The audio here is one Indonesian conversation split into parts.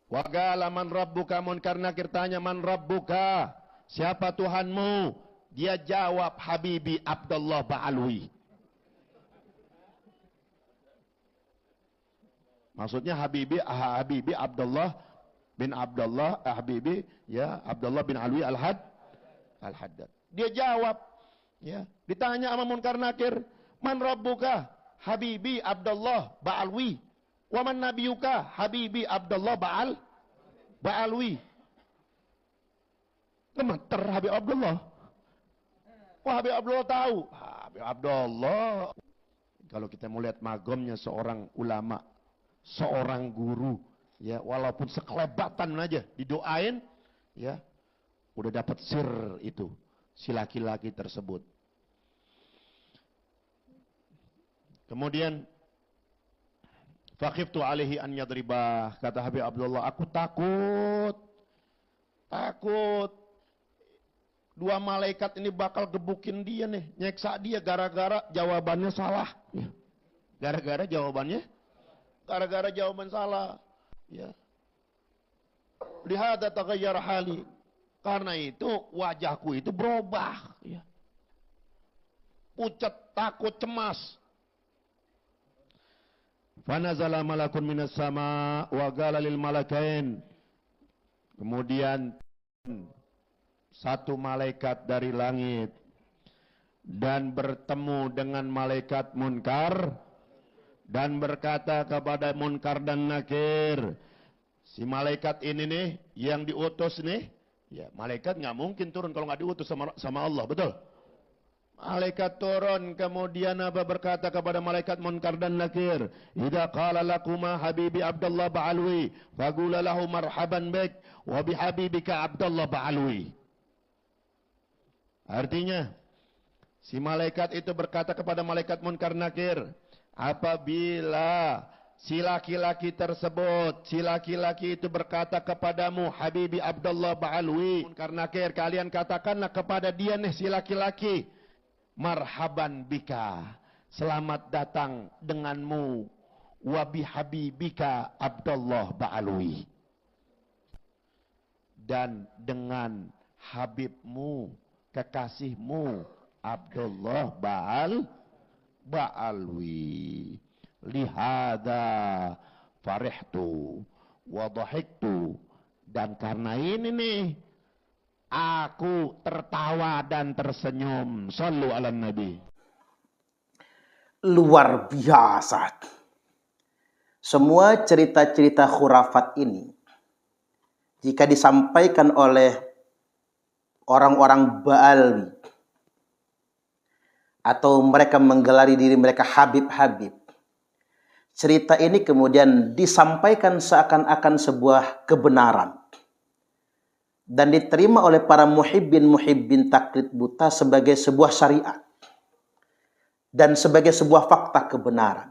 Waqala man rabbuka, Munkar Nakir tanya man rabbuka, siapa Tuhanmu? Dia jawab Habibi Abdullah Ba'alwi. Maksudnya Habibi Abdullah bin Abdullah Habibi ya Abdullah bin Alwi Al-Haddad. Dia jawab ya, ditanya sama Munkar Nakir, man rabbuka? Habibi Abdullah Ba'alwi. Wa man nabiyuka? Habibi Abdullah Ba'alwi. Gemeter Habib Abdullah. Wah, Habib Abdullah tahu. Habib Abdullah. Kalau kita mau lihat magomnya seorang ulama, seorang guru, ya walaupun sekelebatan aja didoain, ya udah dapat sir itu si laki-laki tersebut. Kemudian faqiftu alaihi an yadribah, kata Habib Abdullah, aku takut dua malaikat ini bakal gebukin dia nih, nyeksa dia gara-gara jawabannya salah. Gara-gara jawaban salah. Ya. Lihada taghayyar hali. Karena itu wajahku itu berubah. Ya. Pucat, takut, cemas. Fanazala malakun minas sama wa qala lil malakain. Kemudian satu malaikat dari langit dan bertemu dengan malaikat Munkar dan berkata kepada Munkar dan Nakir, si malaikat ini nih yang diutus nih, ya malaikat nggak mungkin turun kalau nggak diutus sama Allah, betul? Malaikat turun, kemudian apa berkata kepada malaikat Munkar dan Nakir, idza qala lakuma habibi Abdullah Ba'alwi faqula lahu marhaban bik wa bihabibika Abdullah Ba'alwi. Artinya, si malaikat itu berkata kepada malaikat Munkar Nakir, apabila si laki-laki tersebut, si laki-laki itu berkata kepadamu, Habibi Abdullah Ba'alwi, Munkar Nakir, kalian katakanlah kepada dia nih si laki-laki, marhaban bika, selamat datang denganmu, wabi habibika Abdullah Ba'alwi, dan dengan Habibmu, kekasihmu Abdullah Ba'alwi. Lihada farihtu wa dhahiktu, dan karena ini nih aku tertawa dan tersenyum. Shallu ala nabi. Luar biasa. Semua cerita-cerita khurafat ini jika disampaikan oleh orang-orang Ba'alwi atau mereka menggelari diri mereka Habib-Habib, cerita ini kemudian disampaikan seakan-akan sebuah kebenaran dan diterima oleh para muhibbin taklid buta sebagai sebuah syariat dan sebagai sebuah fakta kebenaran.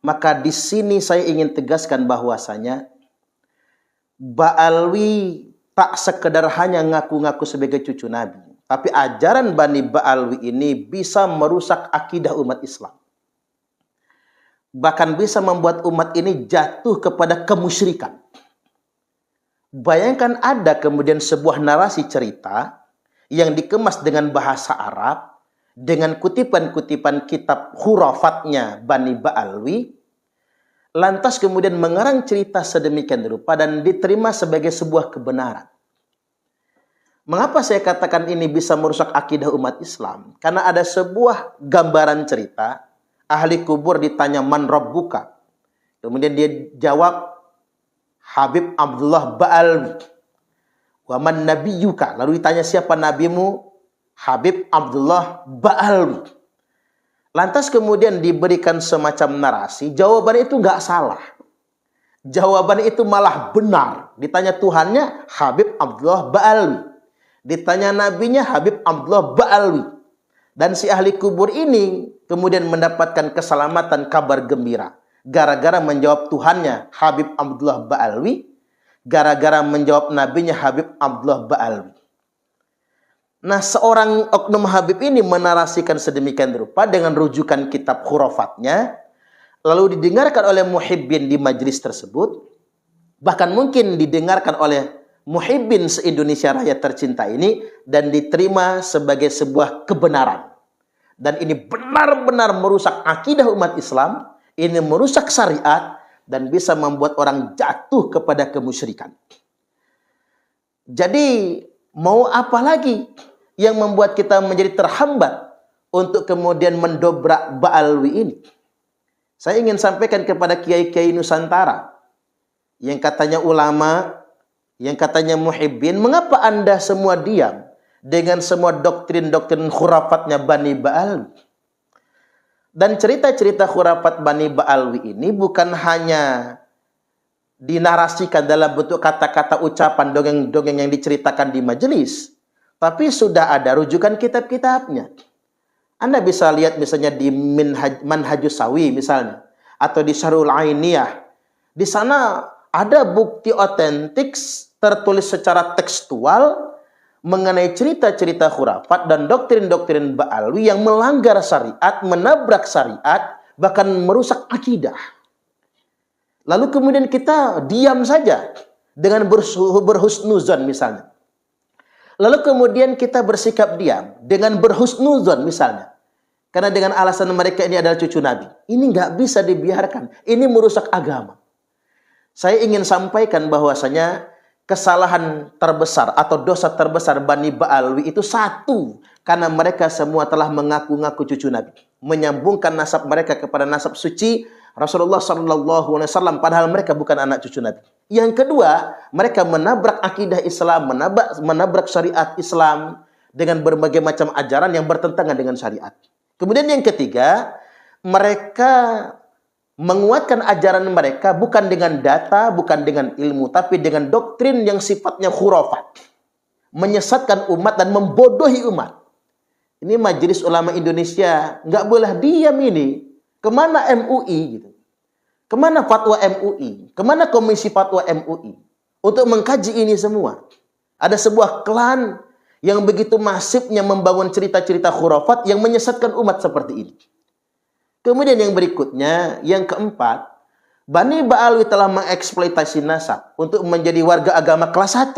Maka di sini saya ingin tegaskan bahwasanya Ba'alwi tak sekedar hanya ngaku-ngaku sebagai cucu Nabi, tapi ajaran Bani Ba'alwi ini bisa merusak akidah umat Islam. Bahkan bisa membuat umat ini jatuh kepada kemusyrikan. Bayangkan ada kemudian sebuah narasi cerita yang dikemas dengan bahasa Arab, dengan kutipan-kutipan kitab khurafatnya Bani Ba'alwi, lantas kemudian mengarang cerita sedemikian rupa dan diterima sebagai sebuah kebenaran. Mengapa saya katakan ini bisa merusak akidah umat Islam? Karena ada sebuah gambaran cerita, ahli kubur ditanya man rabbuka. Kemudian dia jawab Habib Abdullah Ba'alwi. Wa man nabiyuka. Lalu ditanya siapa nabimu? Habib Abdullah Ba'alwi. Lantas kemudian diberikan semacam narasi, jawaban itu nggak salah. Jawaban itu malah benar. Ditanya Tuhannya Habib Abdullah Ba'alwi. Ditanya nabinya Habib Abdullah Ba'alwi. Dan si ahli kubur ini kemudian mendapatkan keselamatan, kabar gembira. Gara-gara menjawab Tuhannya Habib Abdullah Ba'alwi. Gara-gara menjawab nabinya Habib Abdullah Ba'alwi. Nah, seorang oknum Habib ini menarasikan sedemikian rupa dengan rujukan kitab khurafatnya, lalu didengarkan oleh muhibbin di majelis tersebut, bahkan mungkin didengarkan oleh muhibbin se-Indonesia Raya tercinta ini dan diterima sebagai sebuah kebenaran. Dan ini benar-benar merusak akidah umat Islam, ini merusak syariat dan bisa membuat orang jatuh kepada kemusyrikan. Jadi mau apa lagi yang membuat kita menjadi terhambat untuk kemudian mendobrak Ba'alwi ini? Saya ingin sampaikan kepada kiai-kiai Nusantara yang katanya ulama, yang katanya muhibbin, mengapa Anda semua diam dengan semua doktrin-doktrin khurafatnya Bani Ba'alwi? Dan cerita-cerita khurafat Bani Ba'alwi ini bukan hanya dinarasikan dalam bentuk kata-kata ucapan dongeng-dongeng yang diceritakan di majelis, tapi sudah ada rujukan kitab-kitabnya. Anda bisa lihat misalnya di Manhajus Sawi misalnya, atau di Syarhul Ainiyah. Di sana ada bukti otentik tertulis secara tekstual mengenai cerita-cerita khurafat dan doktrin-doktrin Ba'alwi yang melanggar syariat, menabrak syariat, bahkan merusak akidah. Lalu kemudian kita diam saja dengan berhusnuzon misalnya. Lalu kemudian kita bersikap diam dengan berhusnuzon misalnya. Karena dengan alasan mereka ini adalah cucu Nabi. Ini nggak bisa dibiarkan. Ini merusak agama. Saya ingin sampaikan bahwasanya kesalahan terbesar atau dosa terbesar Bani Ba'alwi itu satu. Karena mereka semua telah mengaku-ngaku cucu Nabi. Menyambungkan nasab mereka kepada nasab suci Rasulullah SAW, padahal mereka bukan anak cucu Nabi. Yang kedua, mereka menabrak akidah Islam, menabrak syariat Islam dengan berbagai macam ajaran yang bertentangan dengan syariat. Kemudian yang ketiga, mereka menguatkan ajaran mereka bukan dengan data, bukan dengan ilmu, tapi dengan doktrin yang sifatnya khurafat. Menyesatkan umat dan membodohi umat. Ini Majelis Ulama Indonesia nggak boleh diam ini. Kemana MUI gitu? Kemana fatwa MUI? Kemana komisi fatwa MUI? Untuk mengkaji ini semua. Ada sebuah klan yang begitu masifnya membangun cerita-cerita khurafat yang menyesatkan umat seperti ini. Kemudian yang berikutnya, yang keempat, Bani Ba'alwi telah mengeksploitasi nasab untuk menjadi warga agama kelas 1.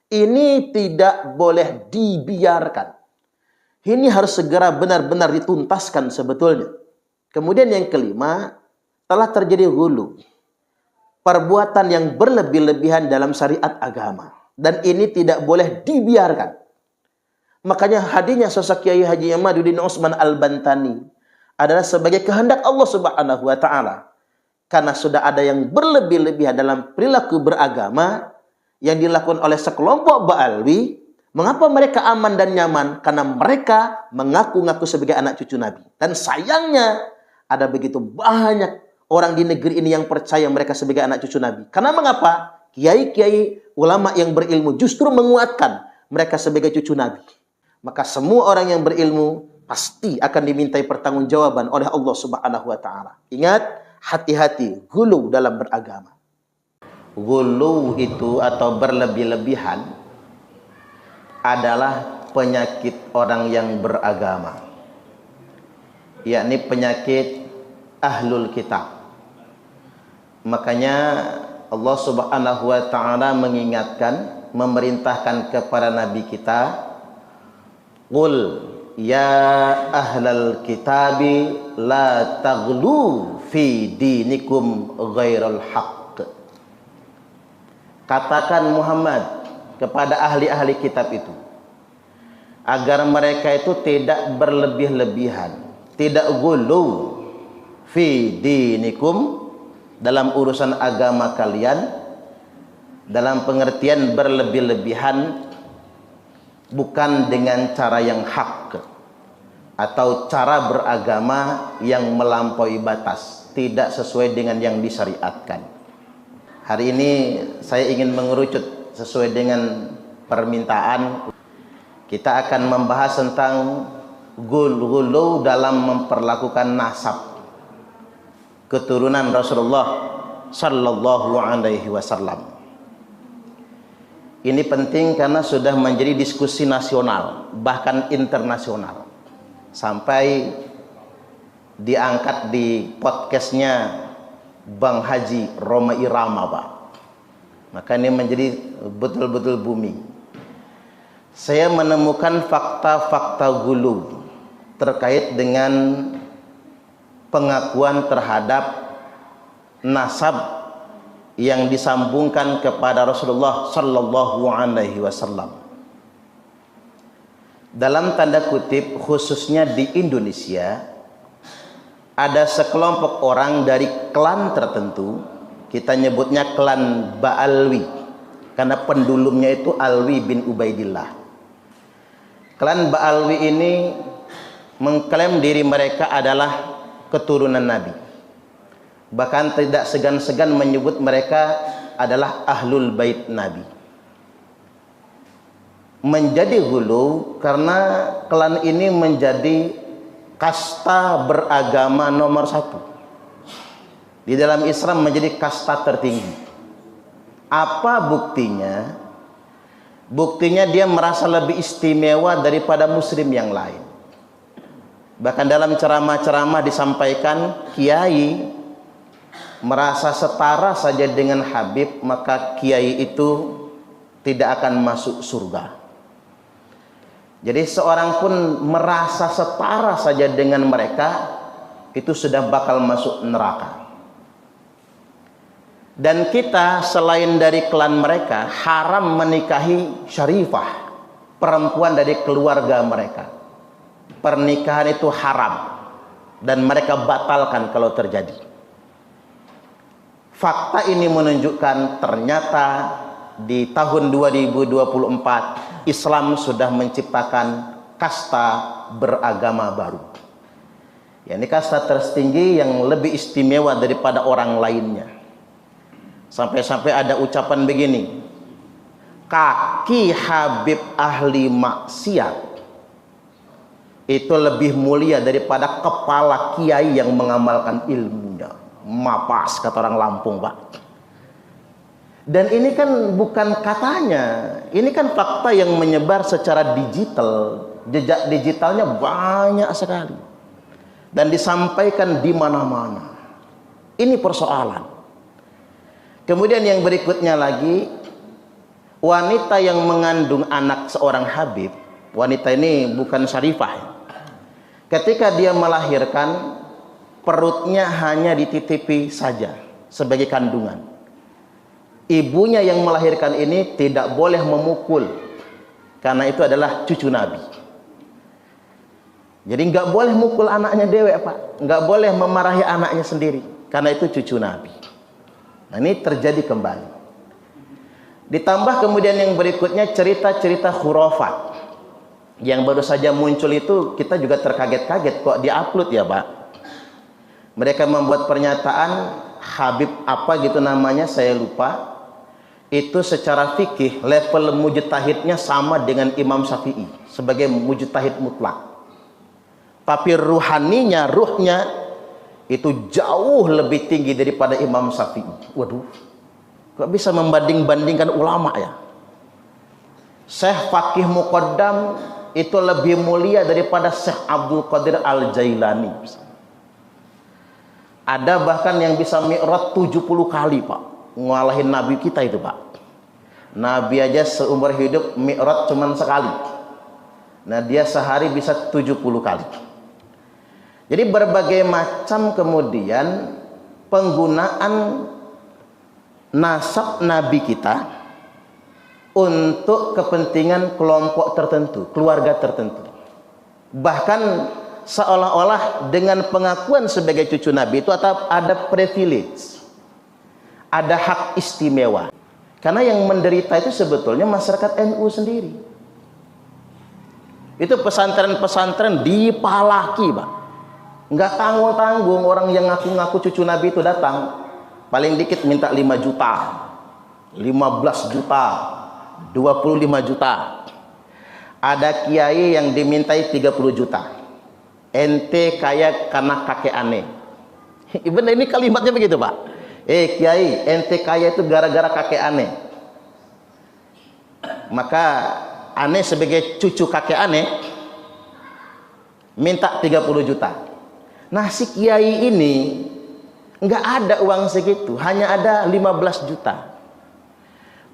Ini tidak boleh dibiarkan. Ini harus segera benar-benar dituntaskan sebetulnya. Kemudian yang kelima, telah terjadi ghulu. Perbuatan yang berlebih-lebihan dalam syariat agama. Dan ini tidak boleh dibiarkan. Makanya hadirnya sosok Kiai Haji Imaduddin Utsman Al-Bantani adalah sebagai kehendak Allah Subhanahu wa taala. Karena sudah ada yang berlebih-lebihan dalam perilaku beragama yang dilakukan oleh sekelompok Ba'alwi. Mengapa mereka aman dan nyaman? Karena mereka mengaku-ngaku sebagai anak cucu Nabi. Dan sayangnya ada begitu banyak orang di negeri ini yang percaya mereka sebagai anak cucu Nabi. Karena mengapa? Kiai-kiai ulama yang berilmu justru menguatkan mereka sebagai cucu Nabi. Maka semua orang yang berilmu pasti akan dimintai pertanggungjawaban oleh Allah Subhanahu wa taala. Ingat, hati-hati ghulu dalam beragama. Ghulu itu atau berlebih-lebihan adalah penyakit orang yang beragama. Yakni penyakit ahlul kitab. Makanya Allah Subhanahu wa taala mengingatkan, memerintahkan kepada nabi kita, "Qul ya ahlal kitabi la taghlu fi dinikum ghairal haqq." Katakan Muhammad kepada ahli-ahli kitab itu agar mereka itu tidak berlebih-lebihan, tidak ghulu fi dinikum dalam urusan agama kalian, dalam pengertian berlebih-lebihan bukan dengan cara yang hak atau cara beragama yang melampaui batas, tidak sesuai dengan yang disyariatkan. Hari ini saya ingin mengerucut sesuai dengan permintaan. Kita akan membahas tentang ghulu dalam memperlakukan nasab keturunan Rasulullah sallallahu alaihi wasallam. Ini penting karena sudah menjadi diskusi nasional, bahkan internasional. Sampai diangkat di podcastnya Bang Haji Roma Irama, Pak. Maka ini menjadi betul-betul bumi. Saya menemukan fakta-fakta gulu terkait dengan pengakuan terhadap nasab yang disambungkan kepada Rasulullah sallallahu alaihi wasallam. Dalam tanda kutip, khususnya di Indonesia, ada sekelompok orang dari klan tertentu, kita nyebutnya klan Ba'alwi, karena pendulumnya itu Alwi bin Ubaidillah. Klan Ba'alwi ini mengklaim diri mereka adalah keturunan Nabi. Bahkan tidak segan-segan menyebut mereka adalah ahlul bait Nabi. Menjadi hulu karena klan ini menjadi kasta beragama nomor 1 di dalam Islam, menjadi kasta tertinggi. Apa buktinya? Buktinya dia merasa lebih istimewa daripada muslim yang lain. Bahkan dalam ceramah-ceramah disampaikan, kiai merasa setara saja dengan Habib, maka kiai itu tidak akan masuk surga. Jadi seorang pun merasa setara saja dengan mereka, itu sudah bakal masuk neraka. Dan kita selain dari klan mereka, haram menikahi syarifah, perempuan dari keluarga mereka. Pernikahan itu haram dan mereka batalkan kalau terjadi. Fakta ini menunjukkan ternyata di tahun 2024 Islam sudah menciptakan kasta beragama baru. Ya, ini kasta tertinggi yang lebih istimewa daripada orang lainnya. Sampai-sampai ada ucapan begini, kaki Habib ahli maksiat itu lebih mulia daripada kepala kiai yang mengamalkan ilmunya. Mapas, kata orang Lampung, Pak. Dan ini kan bukan katanya, ini kan fakta yang menyebar secara digital. Jejak digitalnya banyak sekali dan disampaikan di mana-mana. Ini persoalan. Kemudian yang berikutnya lagi, wanita yang mengandung anak seorang Habib, wanita ini bukan syarifah. Ketika dia melahirkan, perutnya hanya dititipi saja sebagai kandungan. Ibunya yang melahirkan ini tidak boleh memukul, karena itu adalah cucu Nabi. Jadi nggak boleh mukul anaknya dewek, Pak. Nggak boleh memarahi anaknya sendiri, karena itu cucu Nabi. Nah, ini terjadi kembali. Ditambah kemudian yang berikutnya cerita-cerita khurafat yang baru saja muncul itu, kita juga terkaget-kaget kok diupload ya, Pak. Mereka membuat pernyataan Habib apa gitu namanya, saya lupa. Itu secara fikih level mujtahidnya sama dengan Imam Syafi'i sebagai mujtahid mutlak. Tapi ruhaninya, ruhnya itu jauh lebih tinggi daripada Imam Syafi'i. Waduh, kok bisa membanding-bandingkan ulama ya? Syekh Faqih Muqaddam itu lebih mulia daripada Syekh Abdul Qadir Al-Jailani. Ada bahkan yang bisa mi'raj 70 kali, Pak. Ngalahin Nabi kita itu, Pak. Nabi aja seumur hidup mi'raj cuman sekali. Nah, dia sehari bisa 70 kali. Jadi berbagai macam kemudian penggunaan nasab Nabi kita untuk kepentingan kelompok tertentu, keluarga tertentu. Bahkan seolah-olah dengan pengakuan sebagai cucu Nabi itu ada privilege, ada hak istimewa. Karena yang menderita itu sebetulnya masyarakat NU sendiri. Itu pesantren-pesantren dipalaki, Pak. Nggak tanggung-tanggung orang yang ngaku-ngaku cucu Nabi itu datang. Paling dikit minta 5 juta, 15 juta, 25 juta. Ada kiai yang dimintai 30 juta. Ente kaya karena kakek aneh. Benar, ini kalimatnya begitu, Pak. Kiai, ente kaya itu gara-gara kakek aneh. Maka aneh sebagai cucu kakek aneh minta 30 juta. Nah, si kiai ini nggak ada uang segitu, hanya ada 15 juta.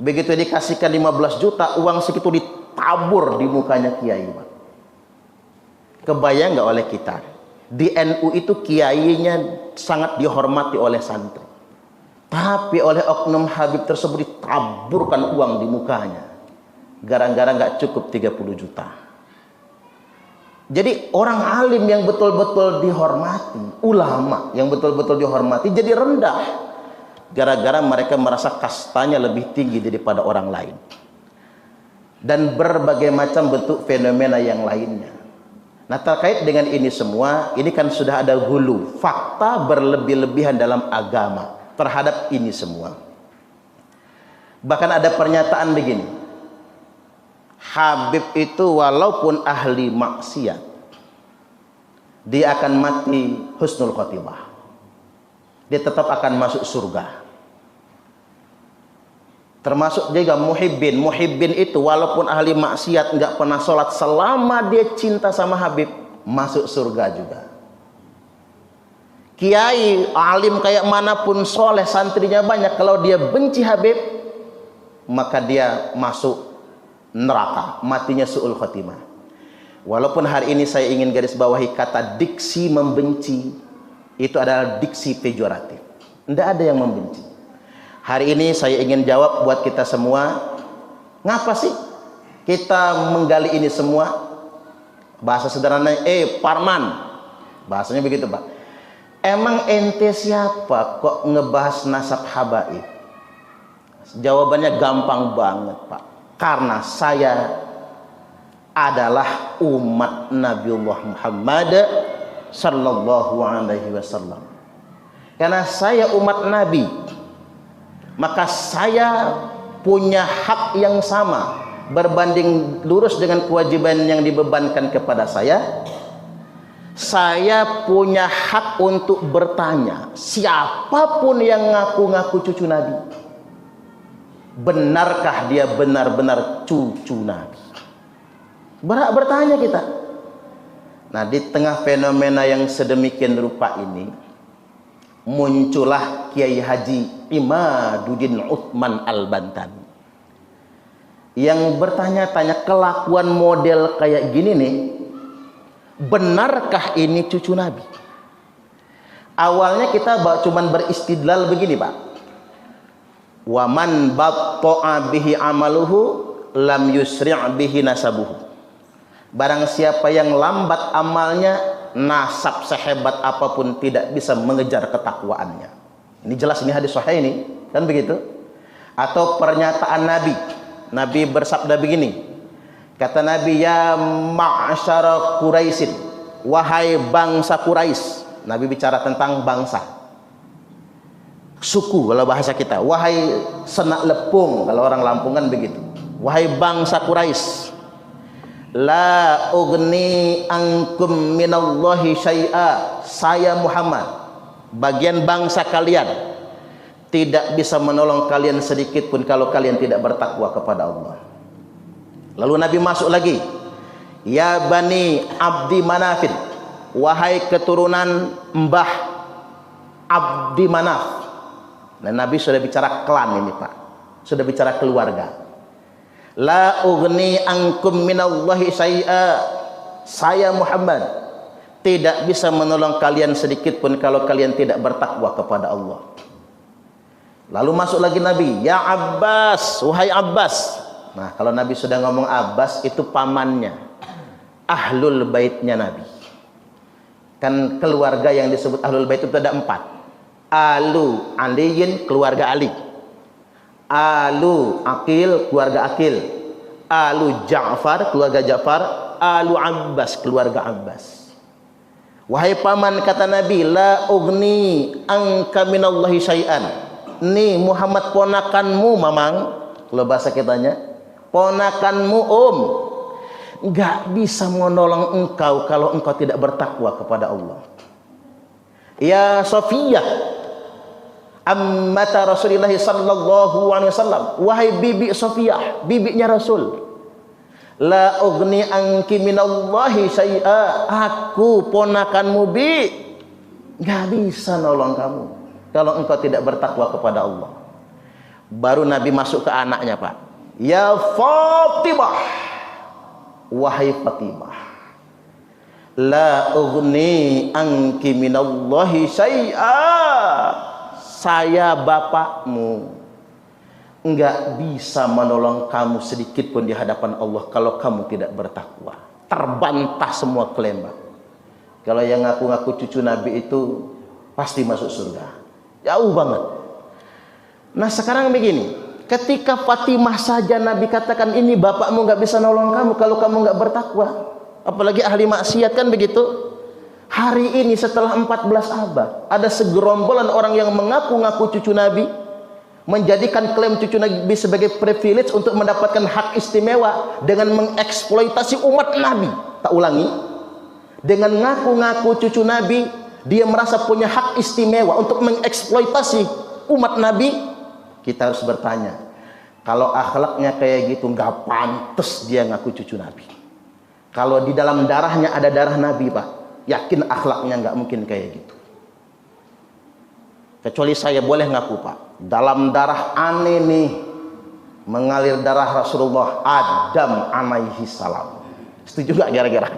Begitu dikasihkan 15 juta, uang segitu ditabur di mukanya kiai, Pak. Kebayang nggak oleh kita? Di NU itu kiainya sangat dihormati oleh santri. Tapi oleh oknum Habib tersebut ditaburkan uang di mukanya. Gara-gara nggak cukup 30 juta. Jadi orang alim yang betul-betul dihormati, ulama yang betul-betul dihormati jadi rendah. Gara-gara mereka merasa kastanya lebih tinggi daripada orang lain. Dan berbagai macam bentuk fenomena yang lainnya. Nah, terkait dengan ini semua, ini kan sudah ada hulu, fakta berlebih-lebihan dalam agama terhadap ini semua. Bahkan ada pernyataan begini, Habib itu walaupun ahli maksiat, dia akan mati husnul khotimah, dia tetap akan masuk surga. Termasuk juga muhibbin. Muhibbin itu walaupun ahli maksiat, nggak pernah sholat, selama dia cinta sama Habib, masuk surga juga. Kiai alim kayak manapun, soleh, santrinya banyak, kalau dia benci Habib, maka dia masuk neraka, matinya su'ul khotimah. Walaupun hari ini saya ingin garis bawahi kata diksi membenci itu adalah diksi pejoratif. Tidak ada yang membenci. Hari ini saya ingin jawab buat kita semua, ngapa sih kita menggali ini semua? Bahasa sederhananya, Parman, bahasanya begitu, Pak. Emang ente siapa kok ngebahas nasab habaib? Jawabannya gampang banget, Pak. Karena saya adalah umat Nabiullah Muhammad sallallahu alaihi wasallam. Karena saya umat Nabi, maka saya punya hak yang sama berbanding lurus dengan kewajiban yang dibebankan kepada saya. Saya punya hak untuk bertanya siapapun yang ngaku-ngaku cucu Nabi, benarkah dia benar-benar cucu Nabi? Berhak bertanya kita. Nah, di tengah fenomena yang sedemikian rupa ini, muncullah Kiai Haji Imaduddin Utsman Al-Bantan yang bertanya-tanya, kelakuan model kayak gini nih, benarkah ini cucu Nabi? Awalnya kita cuman beristidlal begini, Pak. Wa man batta'a bihi amaluhu lam yusri' bihi nasabuhu. Barang siapa yang lambat amalnya, nasab sehebat apapun tidak bisa mengejar ketakwaannya. Ini jelas, ini hadis sahih ini, kan begitu? Atau pernyataan Nabi. Nabi bersabda begini. Kata Nabi, ya ma'asyara Quraisyin, wahai bangsa Quraisy. Nabi bicara tentang bangsa. Suku kalau bahasa kita. Wahai senak lepung kalau orang Lampung kan begitu. Wahai bangsa Quraisy, la ugni ankum minallahi syai'a. Saya Muhammad, bagian bangsa kalian, tidak bisa menolong kalian sedikit pun kalau kalian tidak bertakwa kepada Allah. Lalu Nabi masuk lagi, ya bani Abdi Manafin, wahai keturunan Mbah Abdi Manaf. Nah, Nabi sudah bicara klan ini, Pak, sudah bicara keluarga. La ugni ankum minallahi syai'a. Saya Muhammad tidak bisa menolong kalian sedikit pun kalau kalian tidak bertakwa kepada Allah. Lalu masuk lagi Nabi, ya Abbas, wahai Abbas. Nah, kalau Nabi sudah ngomong Abbas, itu pamannya, ahlul baitnya Nabi. Kan keluarga yang disebut ahlul bait itu ada 4. Alu Aliyin, keluarga Ali. Alu Aqil, keluarga Aqil. Alu Ja'far, keluarga Ja'far. Alu Abbas, keluarga Abbas. Wahai paman, kata Nabi, la ugni anka minallahi syai'an. Nih Muhammad, ponakanmu mamang, kalau bahasa kitanya, ponakanmu nggak bisa menolong engkau kalau engkau tidak bertakwa kepada Allah. Ya Sofiyah, ammata Rasulullah sallallahu alaihi wasallam, wahai bibi Sofiyah, bibinya Rasul, la ugni anki minallahi syai'a. Aku ponakanmu, bi, nggak bisa nolong kamu kalau engkau tidak bertakwa kepada Allah. Baru Nabi masuk ke anaknya, Pak. Ya Fatimah, wahai Fatimah, la ughni anki minallahi syai'a. Saya bapakmu, enggak bisa menolong kamu sedikit pun di hadapan Allah kalau kamu tidak bertakwa. Terbantah semua klaim, Pak. Kalau yang ngaku-ngaku cucu Nabi itu pasti masuk surga. Jauh banget. Nah sekarang begini, ketika Fatimah saja Nabi katakan ini bapakmu nggak bisa nolong kamu kalau kamu nggak bertakwa, apalagi ahli maksiat kan begitu. Hari ini setelah 14 abad ada segerombolan orang yang mengaku-ngaku cucu Nabi, menjadikan klaim cucu Nabi sebagai privilege untuk mendapatkan hak istimewa dengan mengeksploitasi umat Nabi. Tak ulangi, dengan ngaku-ngaku cucu Nabi dia merasa punya hak istimewa untuk mengeksploitasi umat Nabi. Kita harus bertanya, kalau akhlaknya kayak gitu nggak pantas dia ngaku cucu Nabi. Kalau di dalam darahnya ada darah Nabi, Pak, yakin akhlaknya nggak mungkin kayak gitu. Kecuali saya boleh ngaku, Pak, dalam darah aneh nih mengalir darah Rasulullah Adam alaihi salam. Setuju nggak kira-kira?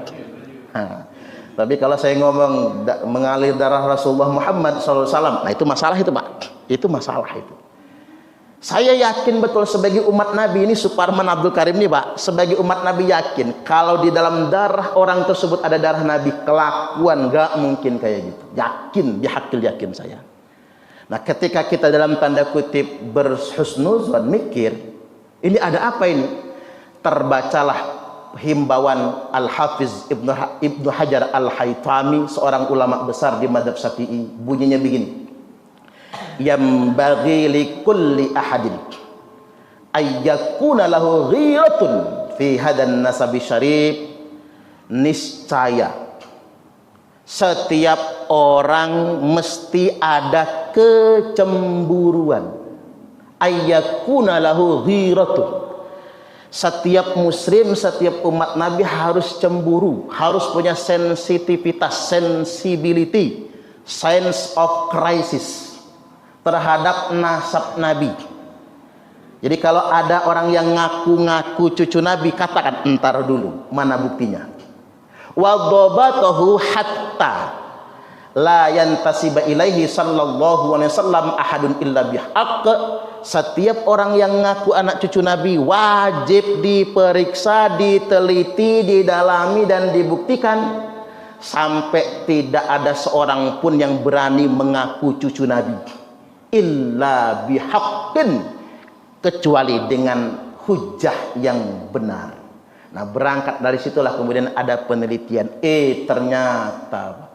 Tapi kalau saya ngomong mengalir darah Rasulullah Muhammad SAW, nah itu masalah itu, Pak. Itu masalah itu. Saya yakin betul sebagai umat Nabi ini, Suparman Abdul Karim ini, Pak, sebagai umat Nabi yakin kalau di dalam darah orang tersebut ada darah Nabi, kelakuan nggak mungkin kayak gitu. Yakin, dihakil yakin saya. Nah ketika kita dalam tanda kutip berhusnuzon, mikir, ini ada apa ini? Terbacalah himbauan Al-Hafiz Ibnu Hajar Al-Haytami, seorang ulama besar di Madzhab Syafi'i. Bunyinya begini: yambaghi likulli ahadin ayyakuna lahu ghiratun fi hadan nasabi syarif. Niscaya setiap orang mesti ada kecemburuan. Ayyakuna lahu ghiratun. Setiap muslim, setiap umat Nabi harus cemburu, harus punya sensitivitas, sensibility, sense of crisis terhadap nasab Nabi. Jadi kalau ada orang yang ngaku-ngaku cucu Nabi, katakan, entar dulu, mana buktinya? Wa dhabatahu hatta la yantasiba ilaihi sallallahu alaihi wasallam ahadun illa bihaqq. Setiap orang yang ngaku anak cucu Nabi wajib diperiksa, diteliti, didalami dan dibuktikan sampai tidak ada seorang pun yang berani mengaku cucu Nabi illa bihaqqin, kecuali dengan hujah yang benar. Nah berangkat dari situlah kemudian ada penelitian. Ternyata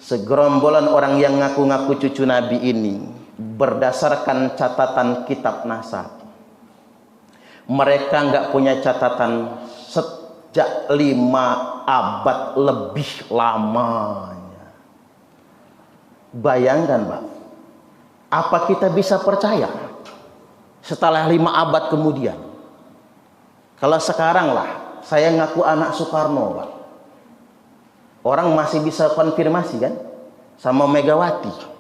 segerombolan orang yang ngaku-ngaku cucu Nabi ini, berdasarkan catatan kitab nasab, mereka nggak punya catatan sejak 5 abad lebih lamanya. Bayangkan, Pak, apa kita bisa percaya setelah 5 abad kemudian? Kalau sekarang lah saya ngaku anak Soekarno, Pak, orang masih bisa konfirmasi kan sama Megawati.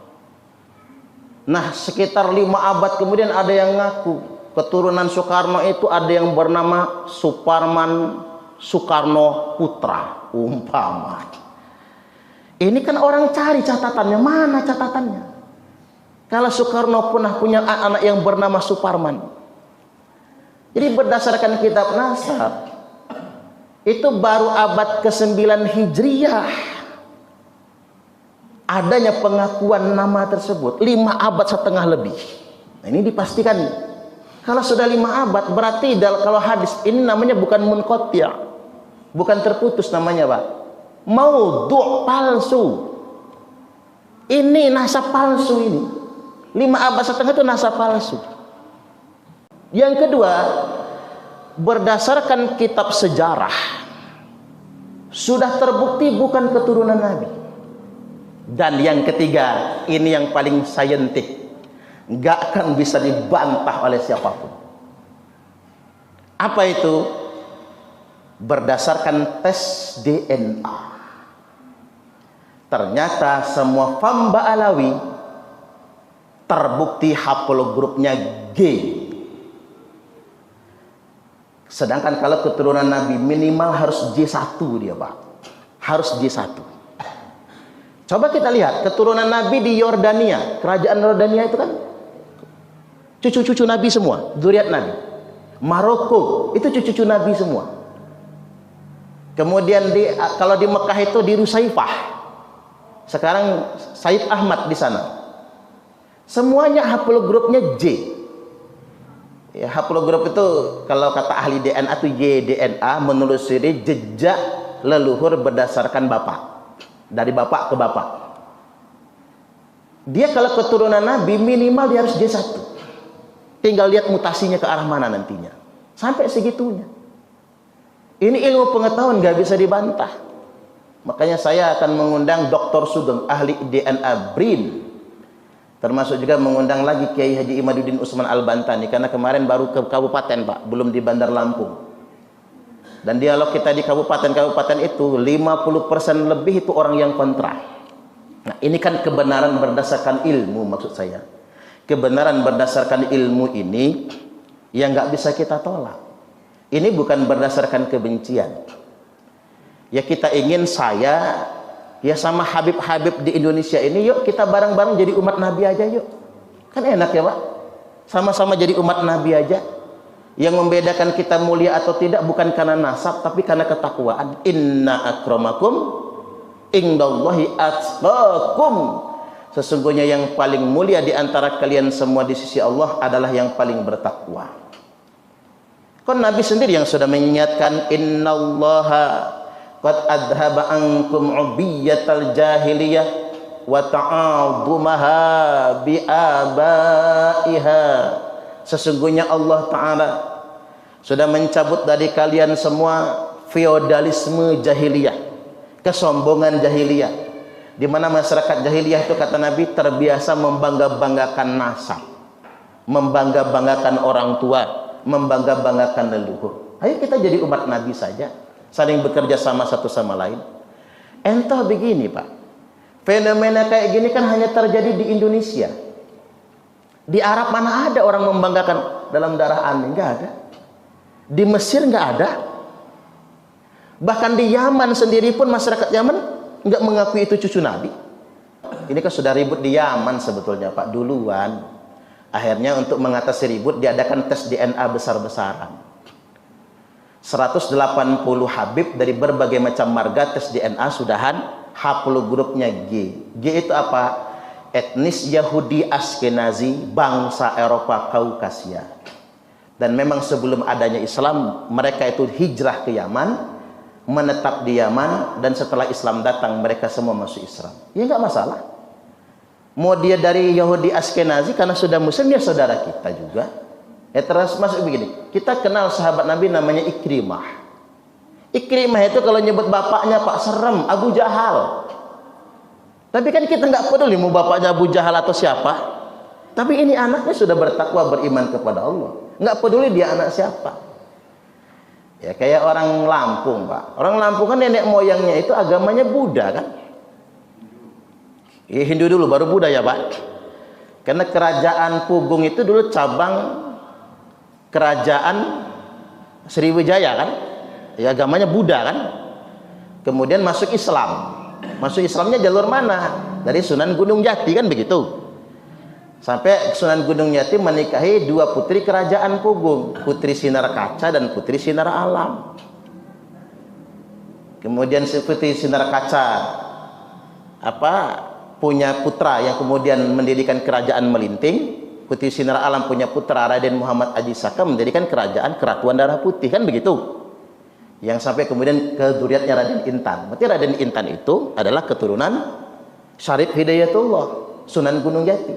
Nah sekitar 5 abad kemudian ada yang ngaku keturunan Soekarno itu ada yang bernama Suparman Soekarno Putra umpama. Ini kan orang cari catatannya, mana catatannya? Kalau Soekarno pernah punya anak yang bernama Suparman. Jadi berdasarkan kitab nasab itu baru abad ke-9 Hijriyah adanya pengakuan nama tersebut. 5 abad setengah lebih. Nah, ini dipastikan. Kalau sudah 5 abad berarti kalau hadis ini namanya bukan munqati', bukan terputus namanya, Pak. Maudhu' palsu. Ini nasab palsu ini. 5 abad setengah itu nasab palsu. Yang kedua, berdasarkan kitab sejarah sudah terbukti bukan keturunan Nabi. Dan yang ketiga, ini yang paling saintik, nggak akan bisa dibantah oleh siapapun. Apa itu? Berdasarkan tes DNA, ternyata semua Famba Alawi terbukti haplogrupnya G. Sedangkan kalau keturunan Nabi minimal harus J1 dia, Pak. Harus J1. Coba kita lihat keturunan Nabi di Yordania. Kerajaan Yordania itu kan cucu-cucu Nabi semua, zuriat Nabi. Maroko itu cucu-cucu Nabi semua. Kemudian kalau di Mekah itu di Rusaifah. Sekarang Said Ahmad di sana. Semuanya haplogrupnya J. Ya, haplogrup itu kalau kata ahli DNA itu YDNA, menelusuri jejak leluhur berdasarkan bapak, dari bapak ke bapak. Dia kalau keturunan Nabi minimal dia harus J1. Tinggal lihat mutasinya ke arah mana nantinya. Sampai segitunya. Ini ilmu pengetahuan nggak bisa dibantah. Makanya saya akan mengundang Dr. Sugeng, ahli DNA BRIN. Termasuk juga mengundang lagi Kiai Haji Imaduddin Usman Al-Bantani, karena kemarin baru ke kabupaten, Pak, belum di Bandar Lampung. Dan dialog kita di kabupaten-kabupaten itu 50% lebih itu orang yang kontra. Nah, ini kan kebenaran berdasarkan ilmu, maksud saya. Kebenaran berdasarkan ilmu ini yang nggak bisa kita tolak. Ini bukan berdasarkan kebencian. Ya kita ingin ya sama Habib-Habib di Indonesia ini, yuk kita bareng-bareng jadi umat Nabi aja yuk. Kan enak ya Pak? Sama-sama jadi umat Nabi aja. Yang membedakan kita mulia atau tidak bukan karena nasab, tapi karena ketakwaan. Inna akramakum indallahi atqakum. Sesungguhnya yang paling mulia di antara kalian semua di sisi Allah adalah yang paling bertakwa. Kan Nabi sendiri yang sudah mengingatkan, innallaha qad adhaba ankum ubiyatal jahiliyah wa ta'adhumaha bi abaiha. Sesungguhnya Allah Ta'ala sudah mencabut dari kalian semua feodalisme jahiliyah, kesombongan jahiliyah, di mana masyarakat jahiliyah itu kata Nabi terbiasa membangga-banggakan nasab, membangga-banggakan orang tua, membangga-banggakan leluhur. Ayo kita jadi umat Nabi saja, saling bekerja sama satu sama lain. Entah begini Pak, fenomena kayak gini kan hanya terjadi di Indonesia. Di Arab mana ada orang membanggakan dalam darah aneh? Nggak ada. Di Mesir nggak ada. Bahkan di Yaman sendiri pun masyarakat Yaman nggak mengakui itu cucu Nabi. Ini kan sudah ribut di Yaman sebetulnya Pak duluan. Akhirnya untuk mengatasi ribut diadakan tes DNA besar-besaran. 180 Habib dari berbagai macam marga tes DNA sudahan, haplogrupnya G. G itu apa? Etnis Yahudi Askenazi, bangsa Eropa Kaukasia. Dan memang sebelum adanya Islam, mereka itu hijrah ke Yaman, menetap di Yaman, dan setelah Islam datang mereka semua masuk Islam. Ya nggak masalah. Mau dia dari Yahudi Askenazi karena sudah Muslim, ya saudara kita juga. Ya terus masuk begini, kita kenal sahabat Nabi namanya Ikrimah. Ikrimah itu kalau nyebut bapaknya Pak serem, Abu Jahal. Tapi kan kita nggak peduli mau bapaknya Abu Jahal atau siapa. Tapi ini anaknya sudah bertakwa, beriman kepada Allah. Nggak peduli dia anak siapa. Ya kayak orang Lampung Pak. Orang Lampung kan nenek moyangnya itu agamanya Buddha kan. Ya, Hindu dulu baru Buddha ya Pak. Karena kerajaan Pugung itu dulu cabang kerajaan Sriwijaya kan. Ya agamanya Buddha kan. Kemudian masuk Islam. Masuk Islamnya jalur mana? Dari Sunan Gunung Jati kan begitu. Sampai Sunan Gunung Jati menikahi dua putri kerajaan Pugung, Putri Sinar Kaca dan Putri Sinar Alam. Kemudian si Putri Sinar Kaca punya putra yang kemudian mendirikan kerajaan Melinting. Putri Sinar Alam punya putra Raden Muhammad Aji Saka mendirikan kerajaan Keratuan Darah Putih kan begitu. Yang sampai kemudian ke zuriatnya Raden Intan. Berarti Raden Intan itu adalah keturunan Syarif Hidayatullah, Sunan Gunung Jati.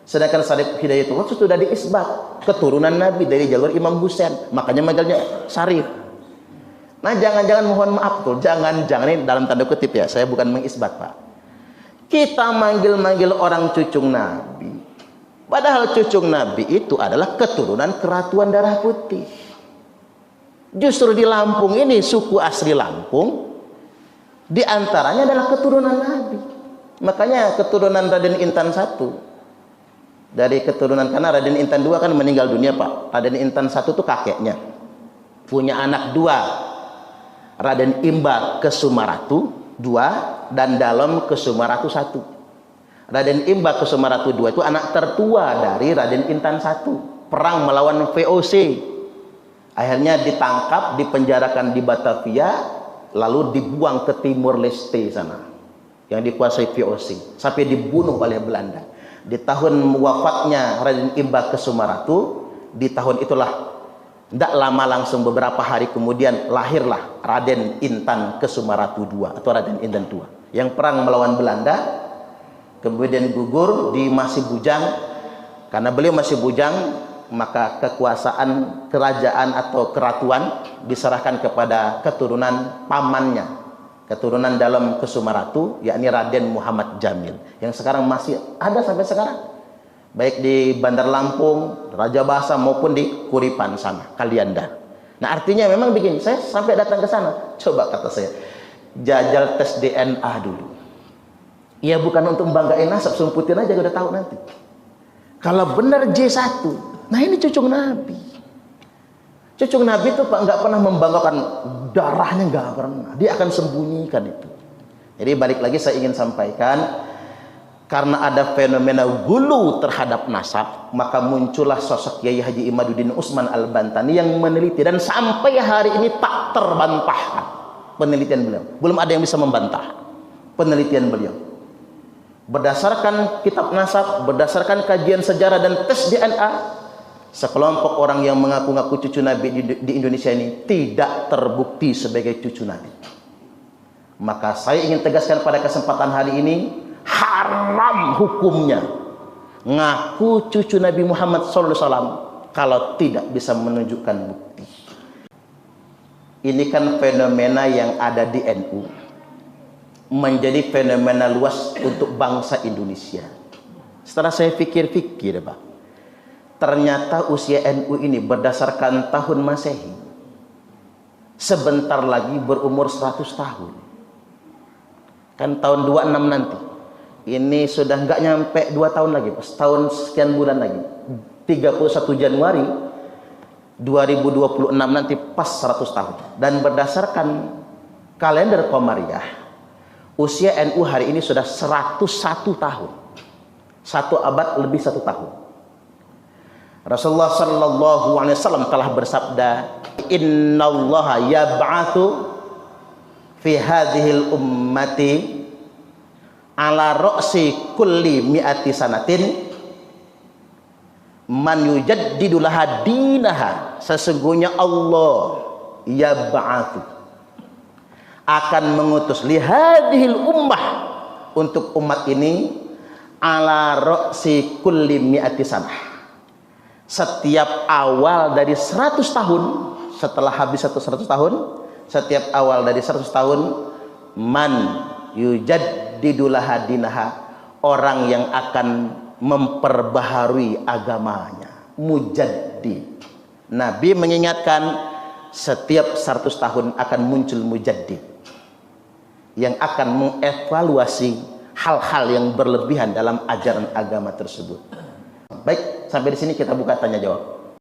Sedangkan Syarif Hidayatullah sudah diisbat keturunan Nabi dari jalur Imam Husain, makanya manggilnya Syarif. Nah, jangan-jangan mohon maaf tuh, jangan ini dalam tanda kutip ya, saya bukan mengisbat Pak. Kita manggil-manggil orang cucung Nabi. Padahal cucung Nabi itu adalah keturunan Keratuan Darah Putih. Justru di Lampung ini, suku asli Lampung, diantaranya adalah keturunan Nabi. Makanya keturunan Raden Intan 1 Dari keturunan, karena Raden Intan II kan meninggal dunia Pak. Raden Intan I itu kakeknya. Punya anak 2. Raden Imba Kesumaratu II dan Dalem Kesumaratu I. Raden Imba Kesumaratu II itu anak tertua dari Raden Intan I. Perang melawan VOC. Akhirnya ditangkap, dipenjarakan di Batavia, lalu dibuang ke Timur Leste sana, yang dikuasai VOC, sampai dibunuh oleh Belanda. Di tahun wafatnya Raden Imba Kesumaratu, di tahun itulah, tidak lama langsung beberapa hari kemudian lahirlah Raden Intan Kesumaratu II atau Raden Intan II yang perang melawan Belanda, kemudian gugur di masih bujang. Karena beliau masih bujang, maka kekuasaan kerajaan atau keratuan diserahkan kepada keturunan pamannya, keturunan dalam Kesumaratu, yakni Raden Muhammad Jamil, yang sekarang masih ada sampai sekarang, baik di Bandar Lampung, Raja Basa maupun di Kuripan sana, Kalianda. Nah artinya memang begini, saya sampai datang ke sana, coba kata saya, jajal tes DNA dulu. Ya bukan untuk membanggain nasab, sumputin aja udah tahu nanti. Kalau benar J1, nah ini cucung Nabi. Cucung Nabi itu Pak nggak pernah membanggakan darahnya, nggak pernah. Dia akan sembunyikan itu. Jadi balik lagi saya ingin sampaikan, karena ada fenomena gulu terhadap nasab, maka muncullah sosok Kiai Haji Imaduddin Usman Al-Bantani yang meneliti, dan sampai hari ini tak terbantahkan penelitian beliau. Belum ada yang bisa membantah penelitian beliau. Berdasarkan kitab nasab, berdasarkan kajian sejarah dan tes DNA, sekelompok orang yang mengaku-ngaku cucu Nabi di Indonesia ini tidak terbukti sebagai cucu Nabi. Maka saya ingin tegaskan pada kesempatan hari ini, haram hukumnya ngaku cucu Nabi Muhammad SAW kalau tidak bisa menunjukkan bukti. Ini kan fenomena yang ada di NU, menjadi fenomena luas untuk bangsa Indonesia. Setelah saya pikir-pikir Pak, ternyata usia NU ini berdasarkan tahun Masehi sebentar lagi berumur 100 tahun. Kan tahun 26 nanti. Ini sudah nggak nyampe 2 tahun lagi, setahun sekian bulan lagi. 31 Januari 2026 nanti pas 100 tahun. Dan berdasarkan kalender Komariah, usia NU hari ini sudah 101 tahun. 1 abad lebih 1 tahun. Rasulullah sallallahu alaihi wasallam telah bersabda, "Innallaha yab'atsu fi hadhil ummati ala ra'si kulli mi'ati sanatin man yujaddidu laha dinaha." Sesungguhnya Allah yab'atsu akan mengutus li hadhil ummah, untuk umat ini, ala ra'si kulli mi'ati sanah, setiap awal dari 100 tahun, setelah habis 100 tahun, setiap awal dari 100 tahun, man yujaddidu laha dinaha, orang yang akan memperbaharui agamanya, mujaddid. Nabi mengingatkan setiap 100 tahun akan muncul mujaddid yang akan mengevaluasi hal-hal yang berlebihan dalam ajaran agama tersebut. Baik, sampai di sini kita buka tanya jawab.